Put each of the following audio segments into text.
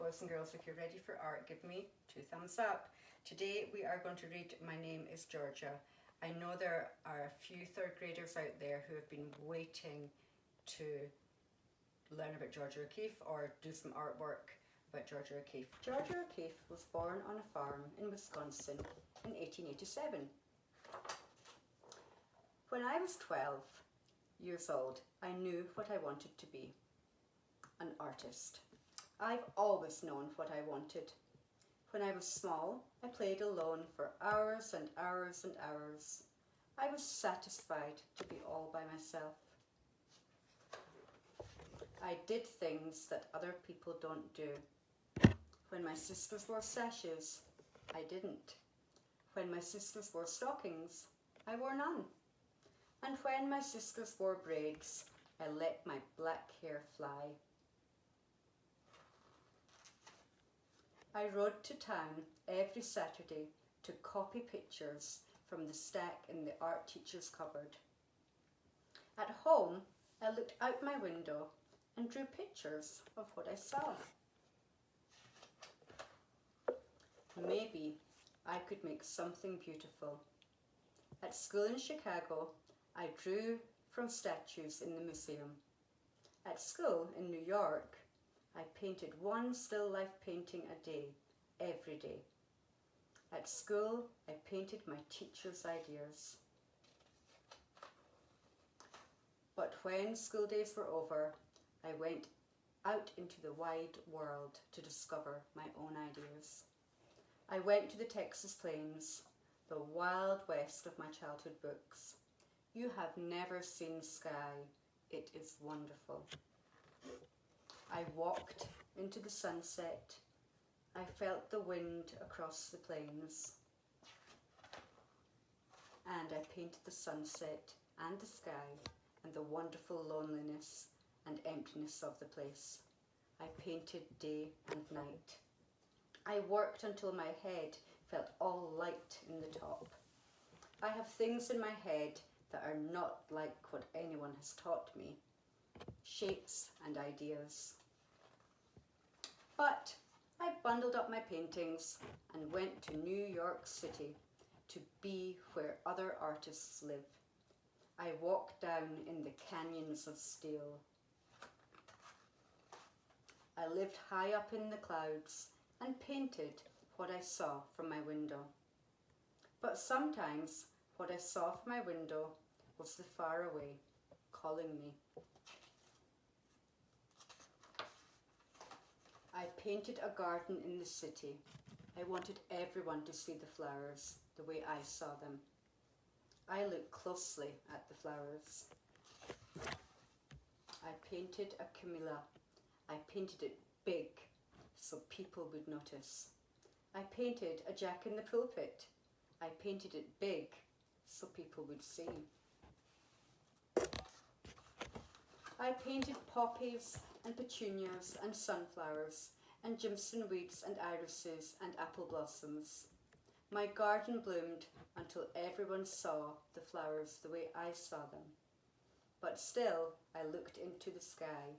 boys and girls, if you're ready for art, give me 2 thumbs up. Today we are going to read My Name is Georgia. I know there are a few third graders out there who have been waiting to learn about Georgia O'Keeffe or do some artwork about Georgia O'Keeffe. Georgia O'Keeffe was born on a farm in Wisconsin in 1887. When I was 12 years old, I knew what I wanted to be, an artist. I've always known what I wanted. When I was small, I played alone for hours and hours and hours. I was satisfied to be all by myself. I did things that other people don't do. When my sisters wore sashes, I didn't. When my sisters wore stockings, I wore none. And when my sisters wore braids, I let my black hair fly. I rode to town every Saturday to copy pictures from the stack in the art teacher's cupboard. At home, I looked out my window and drew pictures of what I saw. Maybe I could make something beautiful. At school in Chicago, I drew from statues in the museum. At school in New York, I painted one still life painting a day, every day. At school, I painted my teacher's ideas. But when school days were over, I went out into the wide world to discover my own ideas. I went to the Texas Plains, the wild west of my childhood books. You have never seen sky. It is wonderful. I walked into the sunset. I felt the wind across the plains. And I painted the sunset and the sky and the wonderful loneliness and emptiness of the place. I painted day and night. I worked until my head felt all light in the top. I have things in my head that are not like what anyone has taught me. Shapes and ideas. But I bundled up my paintings and went to New York City to be where other artists live. I walked down in the canyons of steel. I lived high up in the clouds and painted what I saw from my window. But sometimes what I saw from my window was the far away, calling me. I painted a garden in the city. I wanted everyone to see the flowers the way I saw them. I looked closely at the flowers. I painted a camellia. I painted it big so people would notice. I painted a Jack in the pulpit. I painted it big so people would see. I painted poppies and petunias and sunflowers and jimson weeds and irises and apple blossoms. My garden bloomed until everyone saw the flowers the way I saw them. But still, I looked into the sky.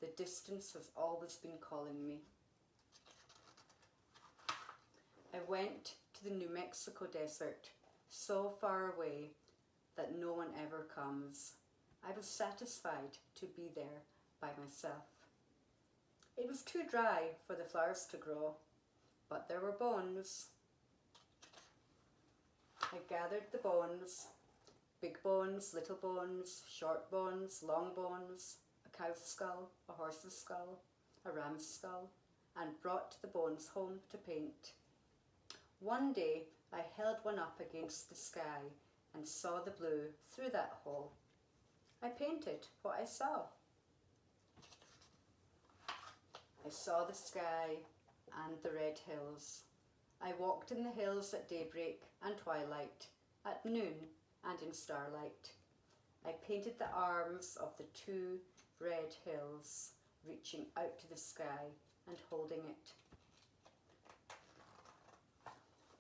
The distance has always been calling me. I went to the New Mexico desert, so far away that no one ever comes. I was satisfied to be there by myself. It was too dry for the flowers to grow, but there were bones. I gathered the bones, big bones, little bones, short bones, long bones, a cow's skull, a horse's skull, a ram's skull, and brought the bones home to paint. One day I held one up against the sky and saw the blue through that hole. I painted what I saw. I saw the sky and the red hills. I walked in the hills at daybreak and twilight, at noon and in starlight. I painted the arms of the 2 red hills, reaching out to the sky and holding it.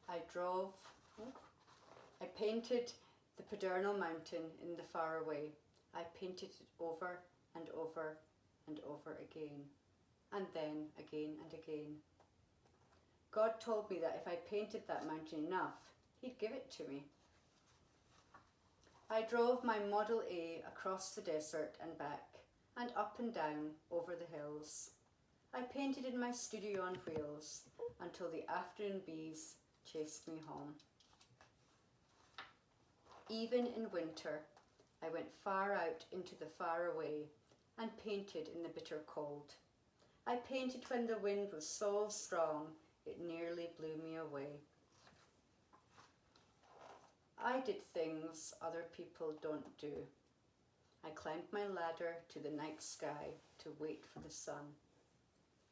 I painted the Pedernal Mountain in the far away. I painted it over and over and over again. and then again and again. God told me that if I painted that mountain enough, he'd give it to me. I drove my Model A across the desert and back, and up and down over the hills. I painted in my studio on wheels until the afternoon bees chased me home. Even in winter, I went far out into the far away and painted in the bitter cold. I painted when the wind was so strong it nearly blew me away. I did things other people don't do. I climbed my ladder to the night sky to wait for the sun.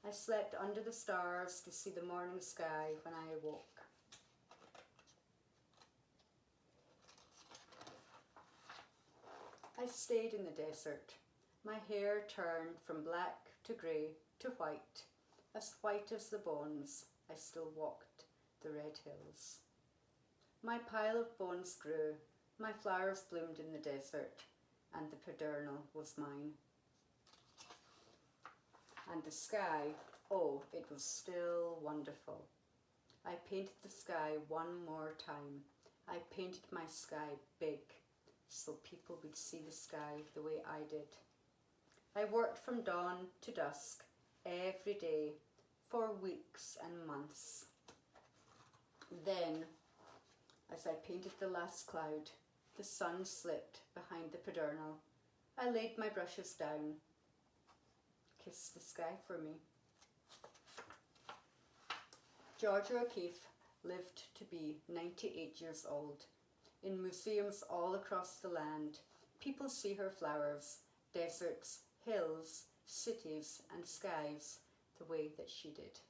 I slept under the stars to see the morning sky when I awoke. I stayed in the desert. My hair turned from black to grey to white as the bones. I still walked the red hills. My pile of bones grew, my flowers bloomed in the desert, and the pedernal was mine. And the sky, oh, it was still wonderful. I painted the sky one more time. I painted my sky big, so people would see the sky the way I did. I worked from dawn to dusk, every day, for weeks and months. Then, as I painted the last cloud, the sun slipped behind the pedernal. I laid my brushes down, kissed the sky for me. Georgia O'Keeffe lived to be 98 years old. In museums all across the land, people see her flowers, deserts, hills, cities and skies the way that she did.